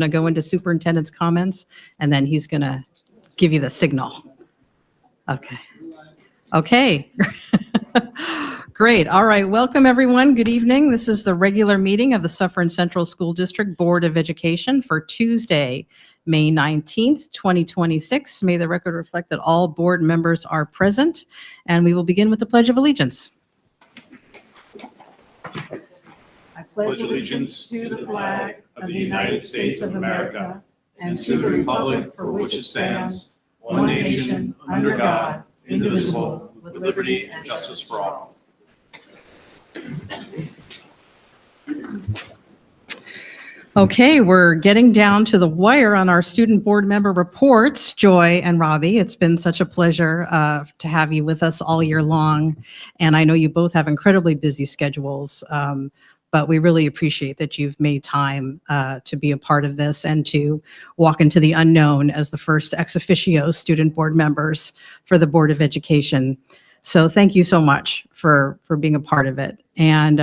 going to go into superintendent's comments, and then he's going to give you the signal. Okay. Okay. Great. All right. Welcome, everyone. Good evening. This is the regular meeting of the Suffern Central School District Board of Education for Tuesday, May 19th, 2026. May the record reflect that all board members are present, and we will begin with the Pledge of Allegiance. I pledge allegiance to the flag of the United States of America and to the republic for which it stands, one nation, under God, indivisible, with liberty and justice for all. Okay, we're getting down to the wire on our student board member reports, Joy and Robbie. It's been such a pleasure to have you with us all year long. And I know you both have incredibly busy schedules, but we really appreciate that you've made time to be a part of this and to walk into the unknown as the first ex officio student board members for the Board of Education. So thank you so much for being a part of it. And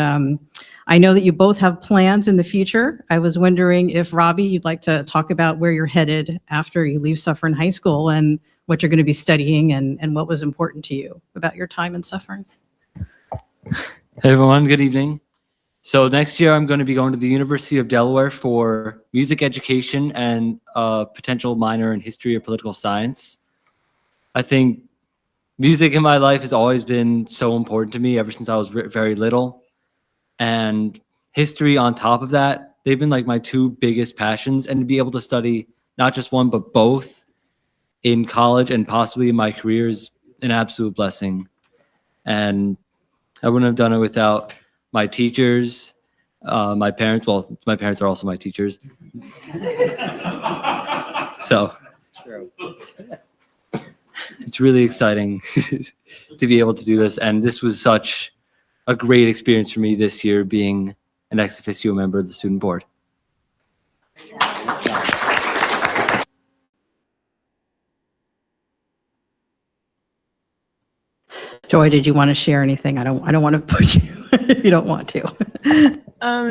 I know that you both have plans in the future. I was wondering if, Robbie, you'd like to talk about where you're headed after you leave Suffern High School and what you're going to be studying and what was important to you about your time in Suffern. Hey everyone, good evening. So next year I'm going to be going to the University of Delaware for music education and a potential minor in history or political science. I think music in my life has always been so important to me ever since I was very little. And history on top of that, they've been like my two biggest passions, and to be able to study not just one, but both in college and possibly in my career is an absolute blessing. And I wouldn't have done it without my teachers, my parents. Well, my parents are also my teachers. So it's really exciting to be able to do this. And this was such a great experience for me this year, being an ex officio member of the student board. Joy, did you want to share anything? I don't want to put you if you don't want to.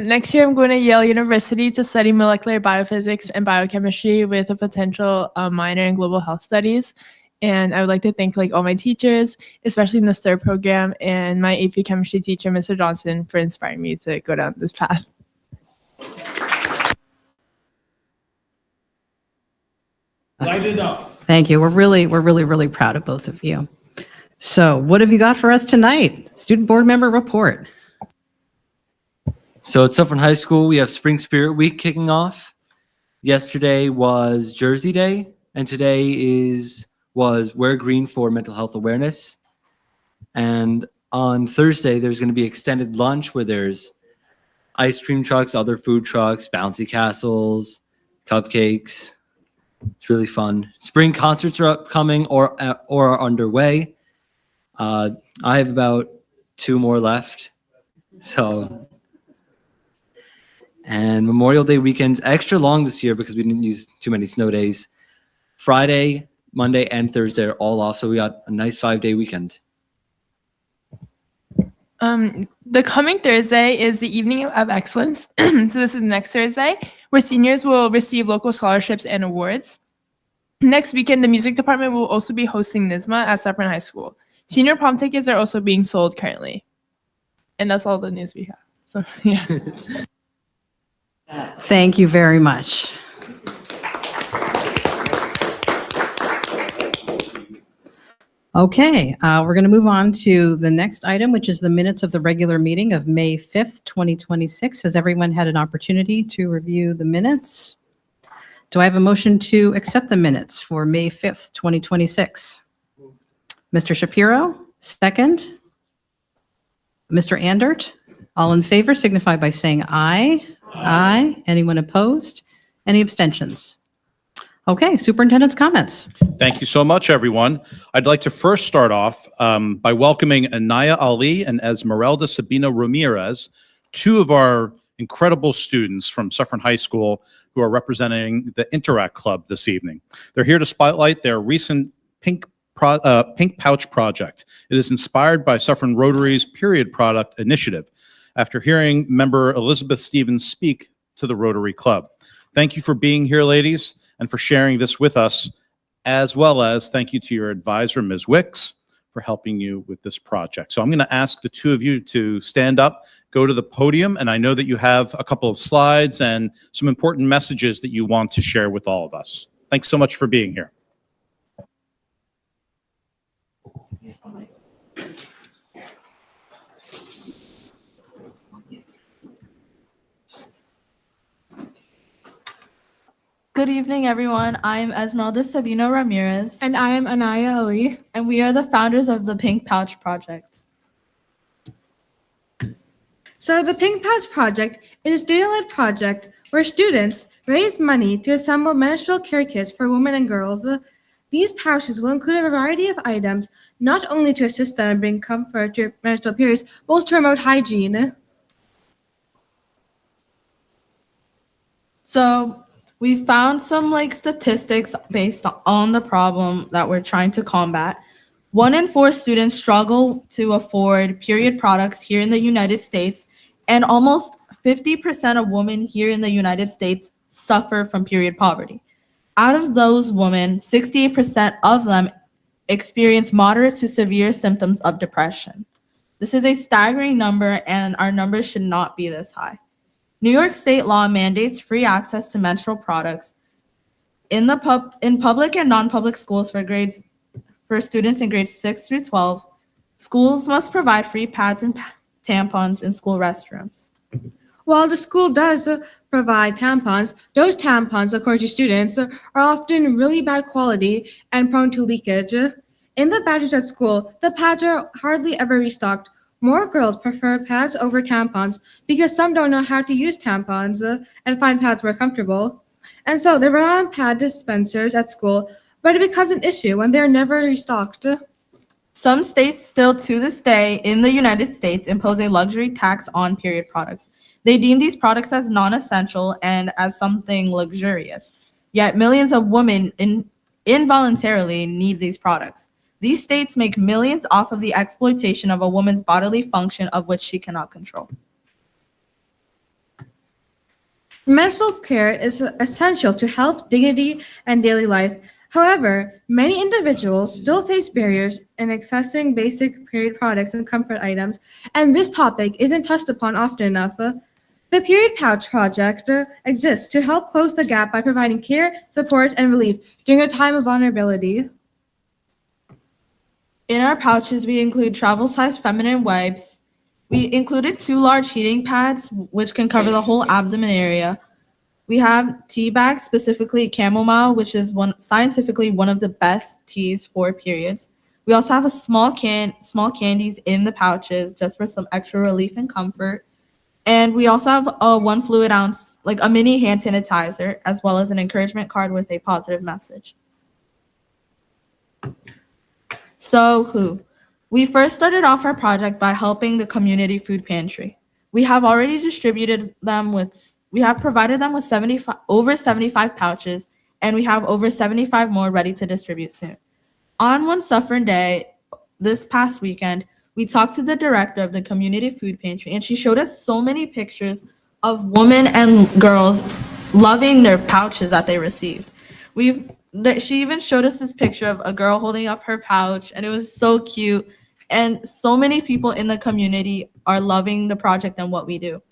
Next year, I'm going to Yale University to study molecular biophysics and biochemistry with a potential minor in global health studies. And I would like to thank all my teachers, especially in the STIR program, and my AP chemistry teacher, Mr. Johnson, for inspiring me to go down this path. Light it up. Thank you. We're really proud of both of you. So what have you got for us tonight? Student board member report. So at Suffern High School, we have Spring Spirit Week kicking off. Yesterday was Jersey Day, and today was Wear Green for Mental Health Awareness. And on Thursday, there's going to be extended lunch where there's ice cream trucks, other food trucks, bouncy castles, cupcakes. It's really fun. Spring concerts are upcoming or are underway. I have about 2 more left. So, and Memorial Day weekend's extra long this year because we didn't use too many snow days. Friday, Monday, and Thursday are all off, so we got a nice 5-day weekend. The coming Thursday is the Evening of Excellence. So this is next Thursday, where seniors will receive local scholarships and awards. Next weekend, the music department will also be hosting NYSSMA at Suffern High School. Senior prom tickets are also being sold currently. And that's all the news we have. So, yeah. Thank you very much. Okay, we're going to move on to the next item, which is the minutes of the regular meeting of May 5th, 2026. Has everyone had an opportunity to review the minutes? Do I have a motion to accept the minutes for May 5th, 2026? Mr. Shapiro, second. Mr. Andert, all in favor signify by saying aye. Aye. Anyone opposed? Any abstentions? Okay, superintendent's comments. Thank you so much, everyone. I'd like to first start off by welcoming Anaya Ali and Esmeralda Sabina Ramirez, 2 of our incredible students from Suffern High School who are representing the Interact Club this evening. They're here to spotlight their recent Pink Pouch project. It is inspired by Suffern Rotary's Period Product Initiative after hearing member Elizabeth Stevens speak to the Rotary Club. Thank you for being here, ladies, and for sharing this with us, as well as thank you to your advisor, Ms. Wicks, for helping you with this project. So I'm going to ask the two of you to stand up, go to the podium, and I know that you have a couple of slides and some important messages that you want to share with all of us. Thanks so much for being here. Good evening, everyone. I'm Esmeralda Sabino Ramirez, And I am Anaya Ali. and we are the founders of the Pink Pouch Project. So the Pink Pouch Project is a student-led project where students raise money to assemble menstrual care kits for women and girls. These pouches will include a variety of items, not only to assist them and bring comfort to menstrual periods, but also to promote hygiene. So we found some statistics based on the problem that we're trying to combat. 1 in 4 students struggle to afford period products here in the United States, and almost 50% of women here in the United States suffer from period poverty. Out of those women, 68% of them experience moderate to severe symptoms of depression. This is a staggering number, and our numbers should not be this high. New York State law mandates free access to menstrual products in public and non-public schools for students in grades 6 through 12. Schools must provide free pads and tampons in school restrooms. While the school does provide tampons, those tampons, according to students, are often really bad quality and prone to leakage. In the batches at school, the pads are hardly ever restocked. More girls prefer pads over tampons because some don't know how to use tampons and find pads more comfortable. And so they rely on pad dispensers at school, but it becomes an issue when they're never restocked. Some states still to this day in the United States impose a luxury tax on period products. They deem these products as non-essential and as something luxurious. Yet millions of women involuntarily need these products. These states make millions off of the exploitation of a woman's bodily function of which she cannot control. Menstrual care is essential to health, dignity, and daily life. However, many individuals still face barriers in accessing basic period products and comfort items, and this topic isn't touched upon often enough. The Period Pouch Project exists to help close the gap by providing care, support, and relief during a time of vulnerability. In our pouches, we include travel-sized feminine wipes. We included 2 large heating pads, which can cover the whole abdomen area. We have tea bags, specifically chamomile, which is scientifically one of the best teas for periods. We also have small candies in the pouches just for some extra relief and comfort. And we also have a 1 fluid ounce, like a mini hand sanitizer, as well as an encouragement card with a positive message. So we first started off our project by helping the community food pantry. We have already provided them with over 75 pouches, and we have over 75 more ready to distribute soon. On one Suffern day, this past weekend, we talked to the director of the community food pantry, and she showed us so many pictures of women and girls loving their pouches that they received. She even showed us this picture of a girl holding up her pouch, and it was so cute. And so many people in the community are loving the project and what we do.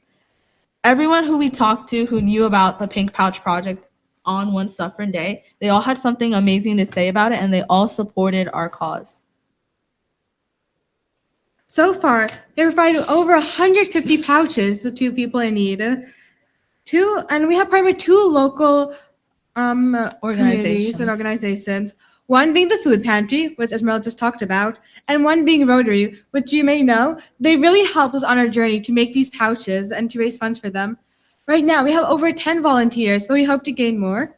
Everyone who we talked to who knew about the Pink Pouch Project on one Suffern day, they all had something amazing to say about it, and they all supported our cause. So far, they provided over 150 pouches to people in need. And we have partnered with 2 local communities and organizations. One being the food pantry, which Esmeralda just talked about, and one being Rotary, which you may know. They really helped us on our journey to make these pouches and to raise funds for them. Right now, we have over 10 volunteers, but we hope to gain more.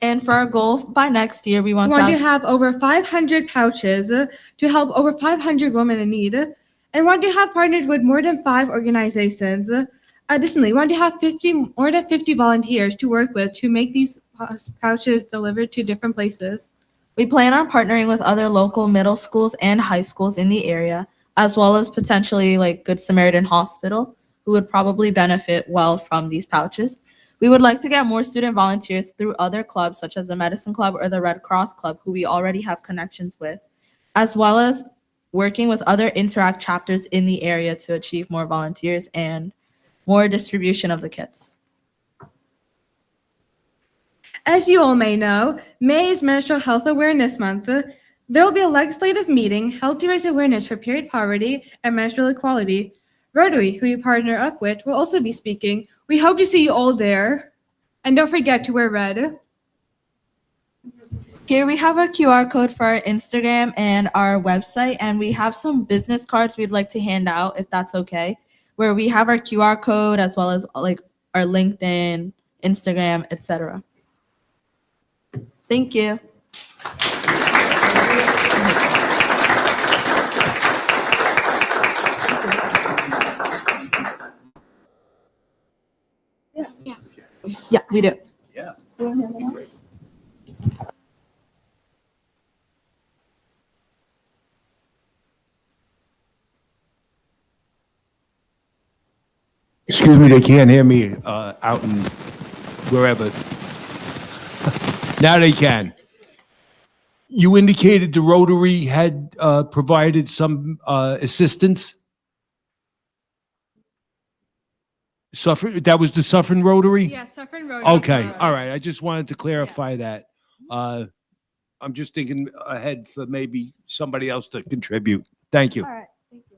And for our goal by next year, we want to to have over 500 pouches to help over 500 women in need, and want to have partnered with more than 5 organizations. Additionally, we want to have more than 50 volunteers to work with to make these pouches delivered to different places. We plan on partnering with other local middle schools and high schools in the area, as well as potentially like Good Samaritan Hospital, who would probably benefit well from these pouches. We would like to get more student volunteers through other clubs such as the Medicine Club or the Red Cross Club, who we already have connections with, as well as working with other Interact chapters in the area to achieve more volunteers and more distribution of the kits. As you all may know, May is Menstrual Health Awareness Month. There will be a legislative meeting held to raise awareness for period poverty and menstrual equality. Rotary, who we partner up with, will also be speaking. We hope to see you all there. And don't forget to wear red. Here we have a QR code for our Instagram and our website, and we have some business cards we'd like to hand out, if that's okay, where we have our QR code as well as like our LinkedIn, Instagram, etc. Thank you. Yeah, we do. Yeah. Excuse me, they can't hear me out in wherever. Now they can. You indicated the Rotary had provided some assistance? That was the Suffern Rotary? Yes, Suffern Road. Okay, all right. I just wanted to clarify that. I'm just thinking ahead for maybe somebody else to contribute. Thank you. All right. Thank you.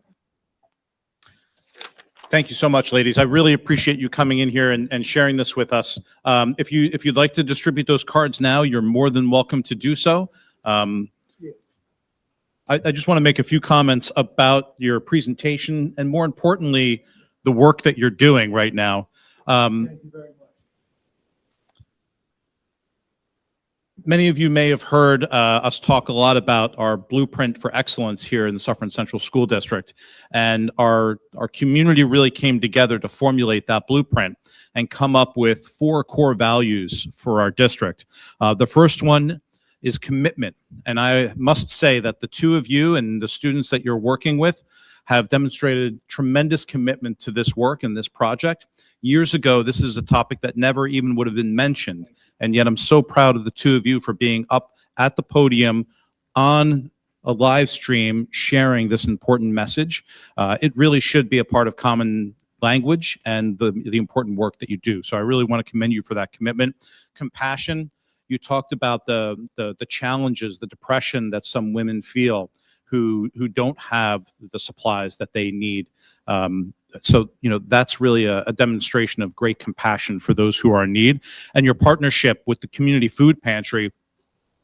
Thank you so much, ladies. I really appreciate you coming in here and sharing this with us. If you'd like to distribute those cards now, you're more than welcome to do so. I just want to make a few comments about your presentation and, more importantly, the work that you're doing right now. Thank you very much. Many of you may have heard us talk a lot about our blueprint for excellence here in the Suffern Central School District. And our community really came together to formulate that blueprint and come up with 4 core values for our district. The first one is commitment. And I must say that the two of you and the students that you're working with have demonstrated tremendous commitment to this work and this project. Years ago, this is a topic that never even would have been mentioned. And yet I'm so proud of the two of you for being up at the podium on a live stream sharing this important message. It really should be a part of common language and the important work that you do. So I really want to commend you for that commitment. Compassion, you talked about the challenges, the depression that some women feel who don't have the supplies that they need. So, you know, that's really a demonstration of great compassion for those who are in need. And your partnership with the community food pantry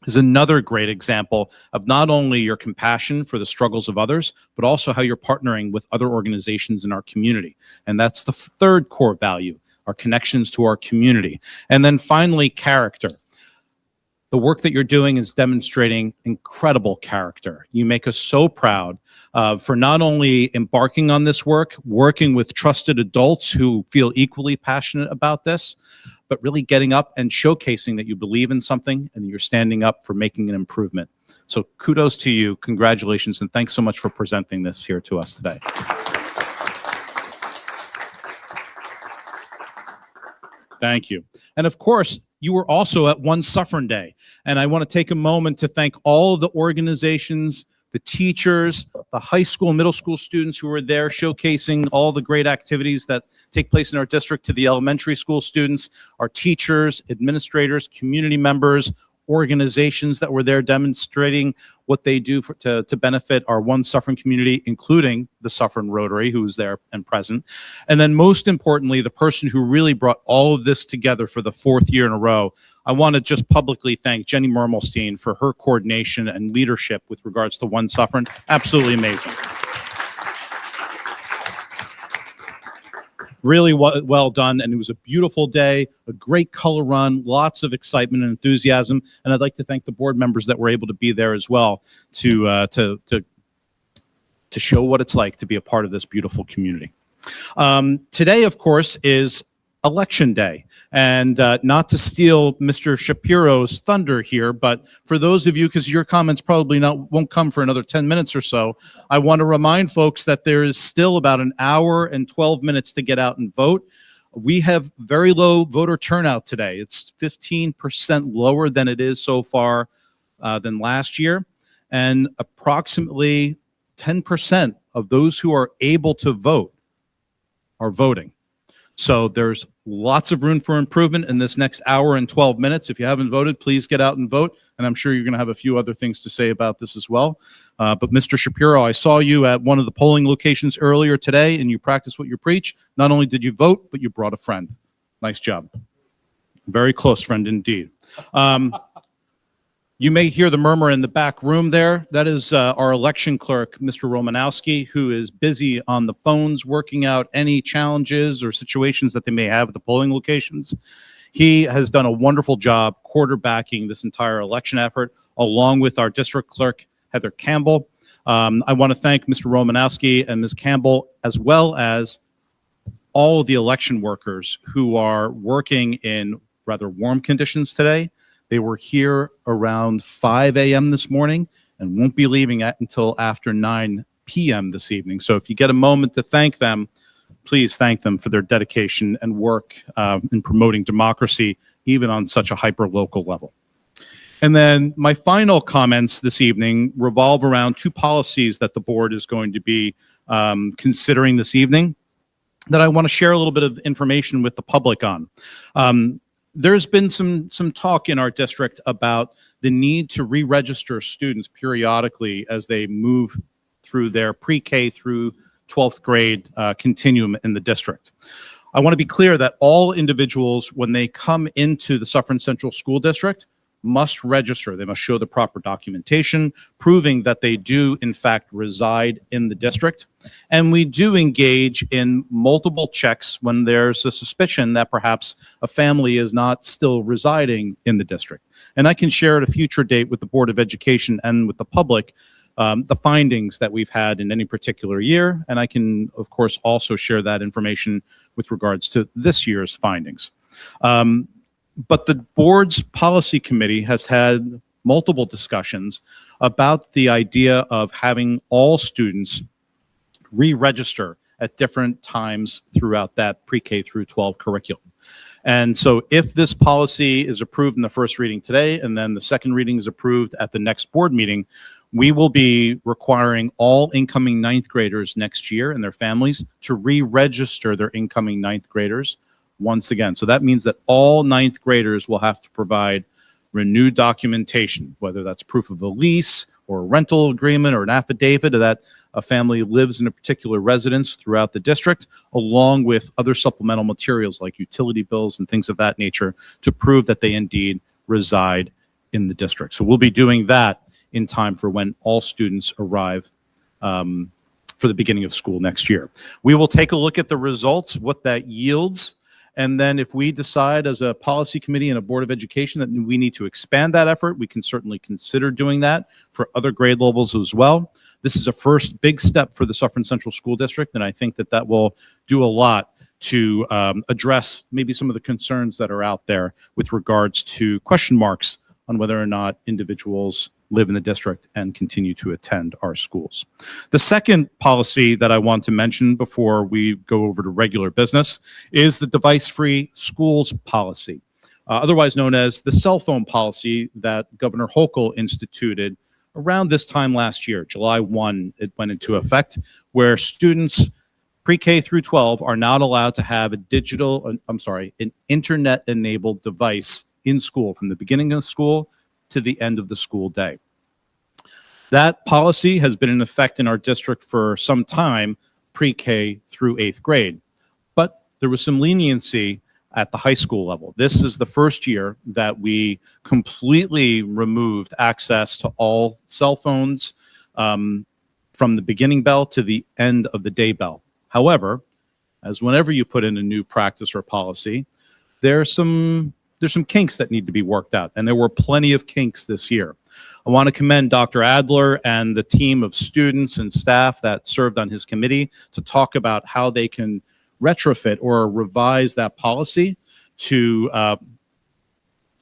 is another great example of not only your compassion for the struggles of others, but also how you're partnering with other organizations in our community. And that's the third core value, our connections to our community. And then finally, character. The work that you're doing is demonstrating incredible character. You make us so proud for not only embarking on this work, working with trusted adults who feel equally passionate about this, but really getting up and showcasing that you believe in something and you're standing up for making an improvement. So kudos to you, congratulations, and thanks so much for presenting this here to us today. Thank you. And of course, you were also at One Suffern Day. And I want to take a moment to thank all of the organizations, the teachers, the high school, middle school students who were there showcasing all the great activities that take place in our district, to the elementary school students, our teachers, administrators, community members, organizations that were there demonstrating what they do to benefit our One Suffern community, including the Suffern Rotary, who was there and present. And then most importantly, the person who really brought all of this together for the 4th year in a row. I want to just publicly thank Jenny Mermelstein for her coordination and leadership with regards to One Suffern. Absolutely amazing. Really well done, and it was a beautiful day, a great color run, lots of excitement and enthusiasm, and I'd like to thank the board members that were able to be there as well to show what it's like to be a part of this beautiful community. Today, of course, is Election Day, and not to steal Mr. Shapiro's thunder here, but for those of you, because your comments probably won't come for another 10 minutes or so, I want to remind folks that there is still about an hour and 12 minutes to get out and vote. We have very low voter turnout today. It's 15% lower than it is so far than last year. And approximately 10% of those who are able to vote are voting. So there's lots of room for improvement in this next hour and 12 minutes. If you haven't voted, please get out and vote. And I'm sure you're going to have a few other things to say about this as well. But Mr. Shapiro, I saw you at one of the polling locations earlier today, and you practiced what you preach. Not only did you vote, but you brought a friend. Nice job. Very close friend indeed. You may hear the murmur in the back room there. That is our election clerk, Mr. Romanowski, who is busy on the phones working out any challenges or situations that they may have at the polling locations. He has done a wonderful job quarterbacking this entire election effort, along with our district clerk, Heather Campbell. I want to thank Mr. Romanowski and Ms. Campbell, as well as all of the election workers who are working in rather warm conditions today. They were here around 5 a.m. this morning and won't be leaving until after 9 p.m. this evening. So if you get a moment to thank them, please thank them for their dedication and work in promoting democracy, even on such a hyper-local level. And then my final comments this evening revolve around two policies that the board is going to be considering this evening that I want to share a little bit of information with the public on. There's been some talk in our district about the need to re-register students periodically as they move through their pre-K through 12th grade continuum in the district. I want to be clear that all individuals, when they come into the Suffern Central School District, must register. They must show the proper documentation proving that they do in fact reside in the district. And we do engage in multiple checks when there's a suspicion that perhaps a family is not still residing in the district. And I can share at a future date with the Board of Education and with the public the findings that we've had in any particular year. And I can, of course, also share that information with regards to this year's findings. But the board's policy committee has had multiple discussions about the idea of having all students re-register at different times throughout that pre-K through 12 curriculum. And so if this policy is approved in the first reading today, and then the second reading is approved at the next board meeting, we will be requiring all incoming ninth graders next year and their families to re-register their incoming ninth graders once again. So that means that all ninth graders will have to provide renewed documentation, whether that's proof of a lease or a rental agreement or an affidavit that a family lives in a particular residence throughout the district, along with other supplemental materials like utility bills and things of that nature to prove that they indeed reside in the district. So we'll be doing that in time for when all students arrive for the beginning of school next year. We will take a look at the results, what that yields. And then if we decide as a policy committee and a board of education that we need to expand that effort, we can certainly consider doing that for other grade levels as well. This is a first big step for the Suffern Central School District, and I think that that will do a lot to address maybe some of the concerns that are out there with regards to question marks on whether or not individuals live in the district and continue to attend our schools. The second policy that I want to mention before we go over to regular business is the device-free schools policy, otherwise known as the cell phone policy that Governor Hochul instituted around this time last year, July 1, it went into effect, where students pre-K through 12 are not allowed to have an internet-enabled device in school from the beginning of school to the end of the school day. That policy has been in effect in our district for some time, pre-K through 8th grade. But there was some leniency at the high school level. This is the first year that we completely removed access to all cell phones from the beginning bell to the end of the day bell. However, as whenever you put in a new practice or policy, there's some kinks that need to be worked out, and there were plenty of kinks this year. I want to commend Dr. Adler and the team of students and staff that served on his committee to talk about how they can retrofit or revise that policy to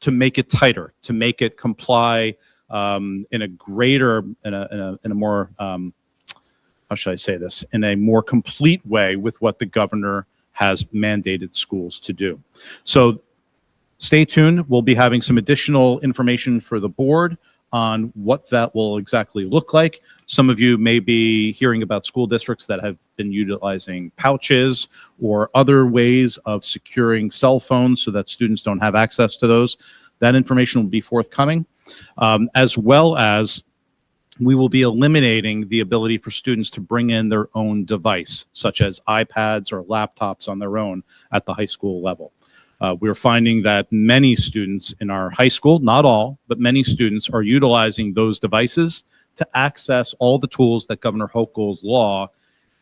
make it tighter, to make it comply in a more how should I say this, in a more complete way with what the governor has mandated schools to do. So stay tuned. We'll be having some additional information for the board on what that will exactly look like. Some of you may be hearing about school districts that have been utilizing pouches or other ways of securing cell phones so that students don't have access to those. That information will be forthcoming, as well as we will be eliminating the ability for students to bring in their own device, such as iPads or laptops on their own at the high school level. We're finding that many students in our high school, not all, but many students are utilizing those devices to access all the tools that Governor Hochul's law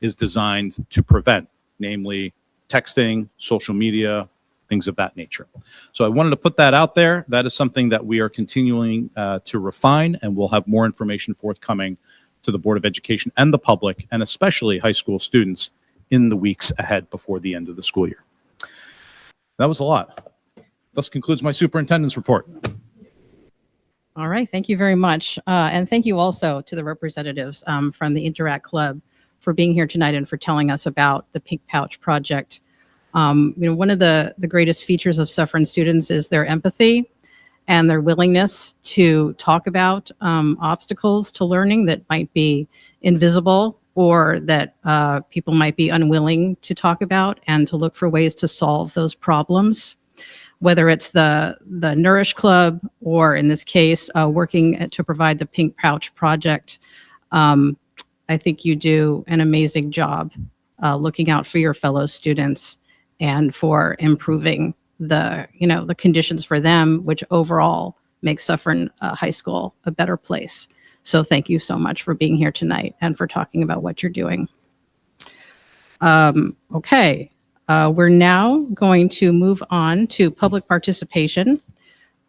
is designed to prevent, namely texting, social media, things of that nature. So I wanted to put that out there. That is something that we are continuing to refine, and we'll have more information forthcoming to the Board of Education and the public, and especially high school students in the weeks ahead before the end of the school year. That was a lot. Thus concludes my superintendent's report. All right, thank you very much. And thank you also to the representatives from the Interact Club for being here tonight and for telling us about the Pink Pouch Project. One of the greatest features of Suffern students is their empathy and their willingness to talk about obstacles to learning that might be invisible or that people might be unwilling to talk about, and to look for ways to solve those problems. Whether it's the Nourish Club, or in this case, working to provide the Pink Pouch Project, I think you do an amazing job looking out for your fellow students and for improving the conditions for them, which overall makes Suffern High School a better place. So thank you so much for being here tonight and for talking about what you're doing. Okay. We're now going to move on to public participation.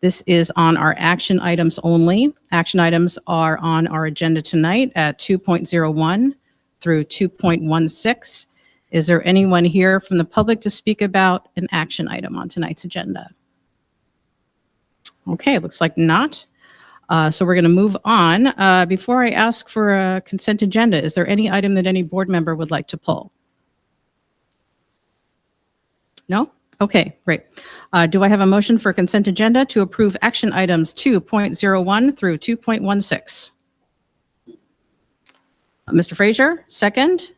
This is on our action items only. Action items are on our agenda tonight at 2.01 through 2.16. Is there anyone here from the public to speak about an action item on tonight's agenda? Okay, looks like not. So we're going to move on. Before I ask for a consent agenda, is there any item that any board member would like to pull? No? Okay, great. Do I have a motion for consent agenda to approve action items 2.01 through 2.16? Mr. Frazier, second?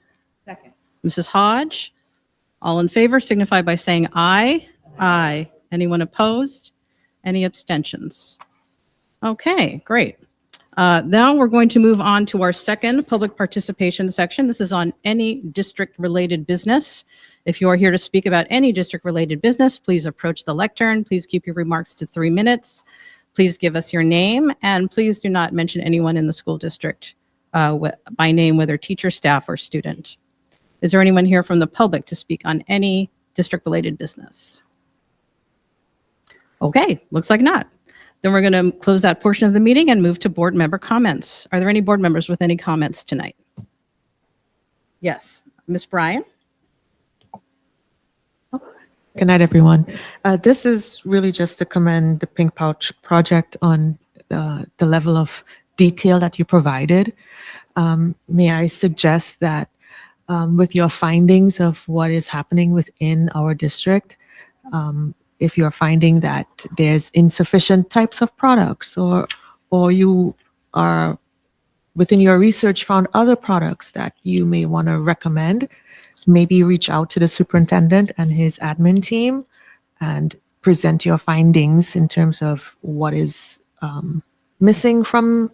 Second. Mrs. Hodge? All in favor signify by saying aye. Aye. Anyone opposed? Any abstentions? Okay, great. Now we're going to move on to our second public participation section. This is on any district-related business. If you are here to speak about any district-related business, please approach the lectern. Please keep your remarks to 3 minutes. Please give us your name, and please do not mention anyone in the school district by name, whether teacher, staff, or student. Is there anyone here from the public to speak on any district-related business? Okay, looks like not. Then we're going to close that portion of the meeting and move to board member comments. Are there any board members with any comments tonight? Yes, Ms. Bryan? Good night, everyone. This is really just to commend the Pink Pouch Project on the level of detail that you provided. May I suggest that with your findings of what is happening within our district, if you're finding that there's insufficient types of products, or you are within your research found other products that you may want to recommend, maybe reach out to the superintendent and his admin team and present your findings in terms of what is missing from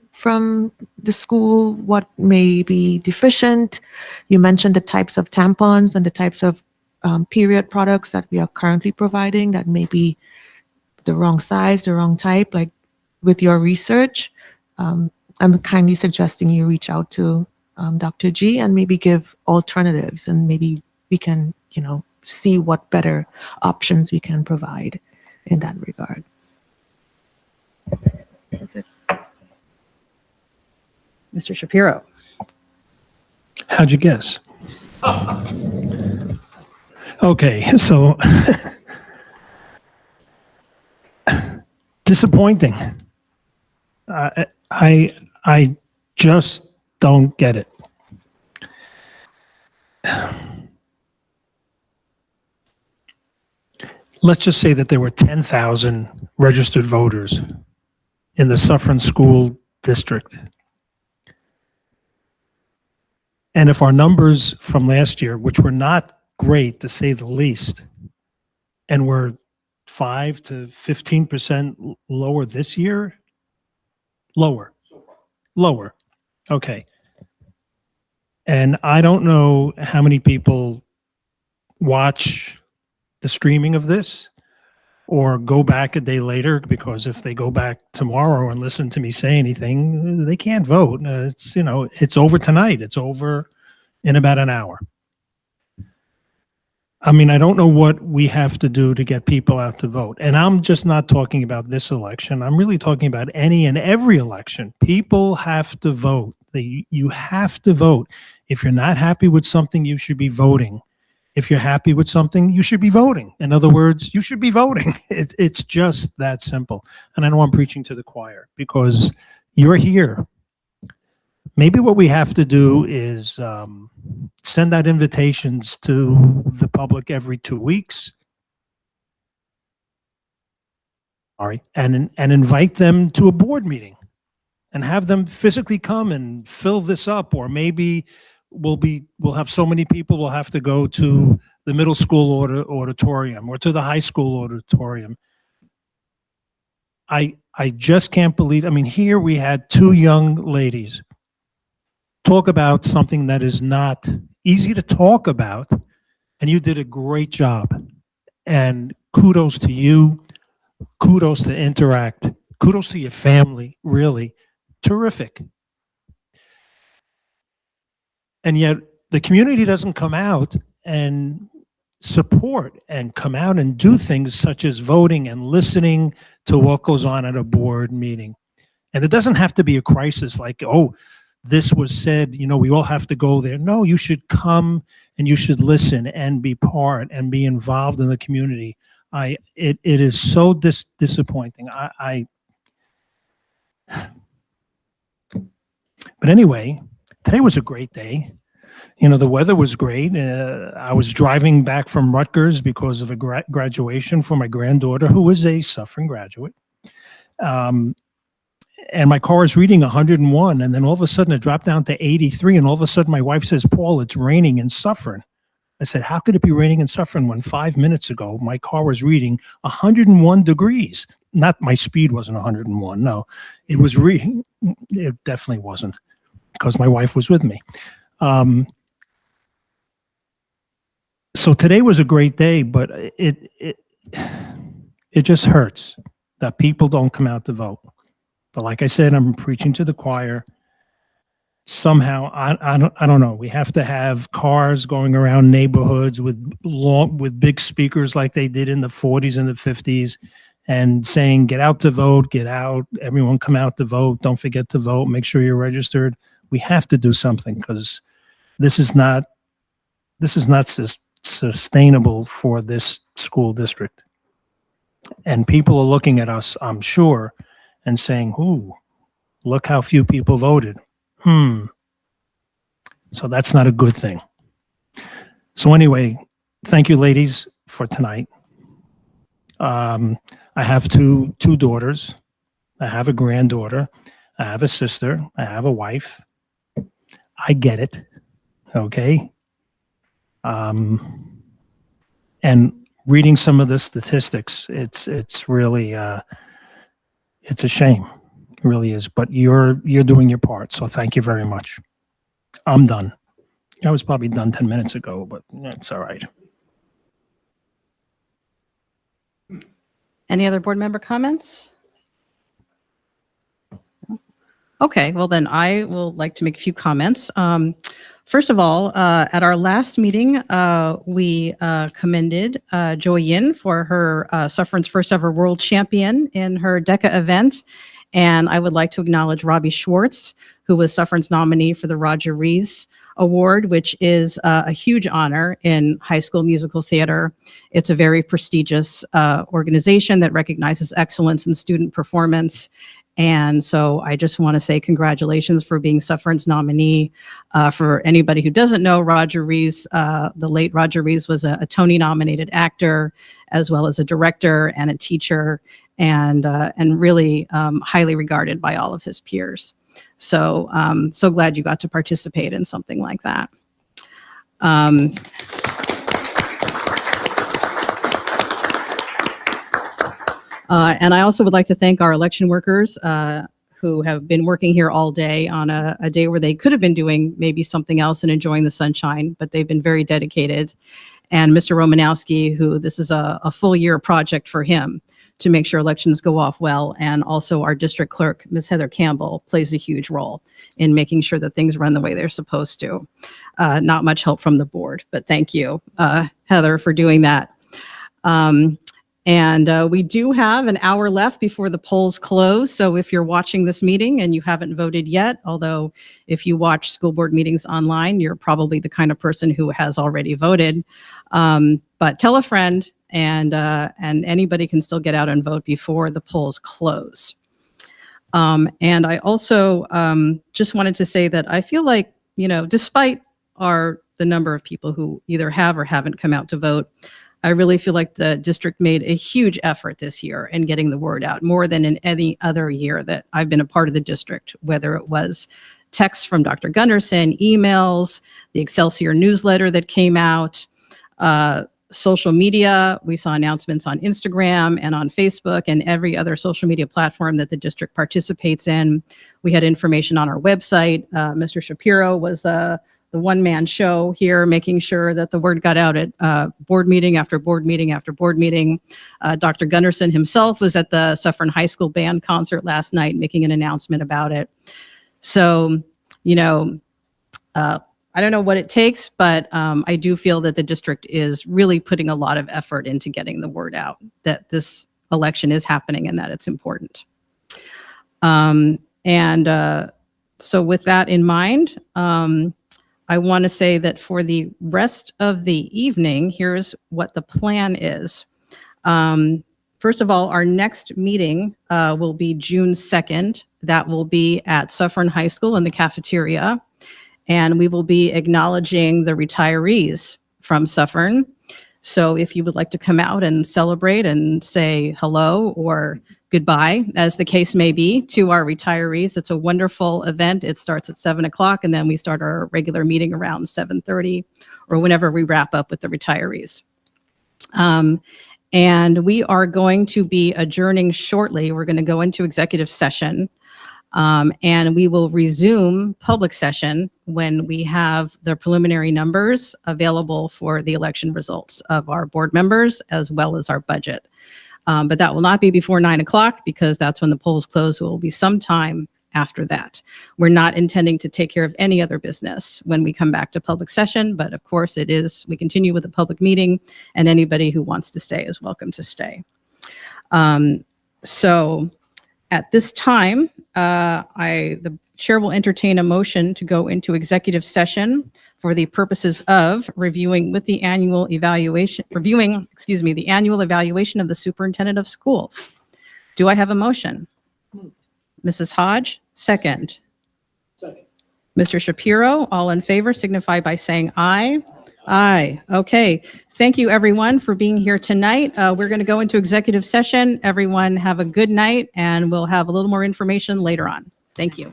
the school, what may be deficient. You mentioned the types of tampons and the types of period products that we are currently providing that may be the wrong size, the wrong type. Like with your research, I'm kindly suggesting you reach out to Dr. G and maybe give alternatives, and maybe we can, see what better options we can provide in that regard. That's it. Mr. Shapiro? How'd you guess? Okay, so disappointing. I just don't get it. let's just say that there were 10,000 registered voters in the Suffern School District. And if our numbers from last year, which were not great to say the least, and were 5 to 15% lower this year, lower, okay. And I don't know how many people watch the streaming of this or go back a day later, because if they go back tomorrow and listen to me say anything, they can't vote. It's, you know, it's over tonight. It's over in about an hour. I mean, I don't know what we have to do to get people out to vote. And I'm just not talking about this election. I'm really talking about any and every election. People have to vote. You have to vote. If you're not happy with something, you should be voting. If you're happy with something, you should be voting. In other words, you should be voting. It's just that simple. And I know I'm preaching to the choir because you're here. Maybe what we have to do is send out invitations to the public every 2 weeks. And invite them to a board meeting and have them physically come and fill this up. Or maybe we'll have so many people, we'll have to go to the middle school auditorium or to the high school auditorium. I just can't believe, I mean, here we had 2 young ladies talk about something that is not easy to talk about, and you did a great job. And kudos to you, kudos to Interact, kudos to your family, really terrific. And yet the community doesn't come out and support and come out and do things such as voting and listening to what goes on at a board meeting. And it doesn't have to be a crisis like, oh, this was said, you know, we all have to go there. No, you should come and you should listen and be part and be involved in the community. It is so disappointing. But anyway, today was a great day. You know, the weather was great. I was driving back from Rutgers because of a graduation for my granddaughter, who is a Suffern graduate. And my car is reading 101, and then all of a sudden it dropped down to 83, and all of a sudden my wife says, Paul, it's raining in Suffern. I said, how could it be raining in Suffern when 5 minutes ago my car was reading 101 degrees? Not my speed wasn't 101, no. It was it definitely wasn't, because my wife was with me. So today was a great day, but it just hurts that people don't come out to vote. But like I said, I'm preaching to the choir. Somehow, I don't know. We have to have cars going around neighborhoods with big speakers like they did in the 40s and the 50s, and saying, "Get out to vote! Get out! Everyone, come out to vote! Don't forget to vote! Make sure you're registered." We have to do something, because this is not sustainable for this school district. And people are looking at us, I'm sure, and saying, "Ooh, look how few people voted. So that's not a good thing." So anyway, thank you, ladies, for tonight. I have two daughters. I have a granddaughter. I have a sister. I have a wife. I get it. Okay. And reading some of the statistics, it's really it's a shame. It really is. But you're doing your part. So thank you very much. I'm done. I was probably done 10 minutes ago, but that's all right. Any other board member comments? Okay, well then I will like to make a few comments. First of all, at our last meeting, we commended Joy Yin for her Suffern's first ever world champion in her DECA event. And I would like to acknowledge Robbie Schwartz, who was Suffern's nominee for the Roger Rees Award, which is a huge honor in high school musical theater. It's a very prestigious organization that recognizes excellence in student performance. And so I just want to say congratulations for being Suffern's nominee. For anybody who doesn't know, Roger Rees, the late Roger Rees, was a Tony-nominated actor, as well as a director and a teacher, and really highly regarded by all of his peers. So so glad you got to participate in something like that. And I also would like to thank our election workers who have been working here all day on a day where they could have been doing maybe something else and enjoying the sunshine, but they've been very dedicated. And Mr. Romanowski, who this is a full year project for him to make sure elections go off well. And also our district clerk, Ms. Heather Campbell, plays a huge role in making sure that things run the way they're supposed to. Not much help from the board, but thank you, Heather, for doing that. And we do have an hour left before the polls close. So if you're watching this meeting and you haven't voted yet, although if you watch school board meetings online, you're probably the kind of person who has already voted. But tell a friend, and anybody can still get out and vote before the polls close. And I also just wanted to say that I feel like, you know, despite the number of people who either have or haven't come out to vote, I really feel like the district made a huge effort this year in getting the word out, more than in any other year that I've been a part of the district, whether it was texts from Dr. Gunderson, emails, the Excelsior newsletter that came out, social media. We saw announcements on Instagram and on Facebook and every other social media platform that the district participates in. We had information on our website. Mr. Shapiro was the one-man show here, making sure that the word got out at board meeting after board meeting after board meeting. Dr. Gunderson himself was at the Suffern High School band concert last night, making an announcement about it. So, you know, I don't know what it takes, but I do feel that the district is really putting a lot of effort into getting the word out that this election is happening and that it's important. So with that in mind, I want to say that for the rest of the evening, here's what the plan is. First of all, our next meeting will be June 2nd. That will be at Suffern High School in the cafeteria. And we will be acknowledging the retirees from Suffern. So if you would like to come out and celebrate and say hello or goodbye, as the case may be, to our retirees, it's a wonderful event. It starts at 7 o'clock and then we start our regular meeting around 7:30 or whenever we wrap up with the retirees. And we are going to be adjourning shortly. We're going to go into executive session. And we will resume public session when we have the preliminary numbers available for the election results of our board members as well as our budget. But that will not be before 9 o'clock because that's when the polls close. It will be sometime after that. We're not intending to take care of any other business when we come back to public session, but of course we continue with a public meeting and anybody who wants to stay is welcome to stay. So at this time, the chair will entertain a motion to go into executive session for the purposes of reviewing the annual evaluation of the superintendent of schools. Do I have a motion? Mrs. Hodge, second. Second. Mr. Shapiro, all in favor signify by saying aye. Aye. Okay. Thank you, everyone, for being here tonight. We're going to go into executive session. Everyone have a good night, and we'll have a little more information later on. Thank you.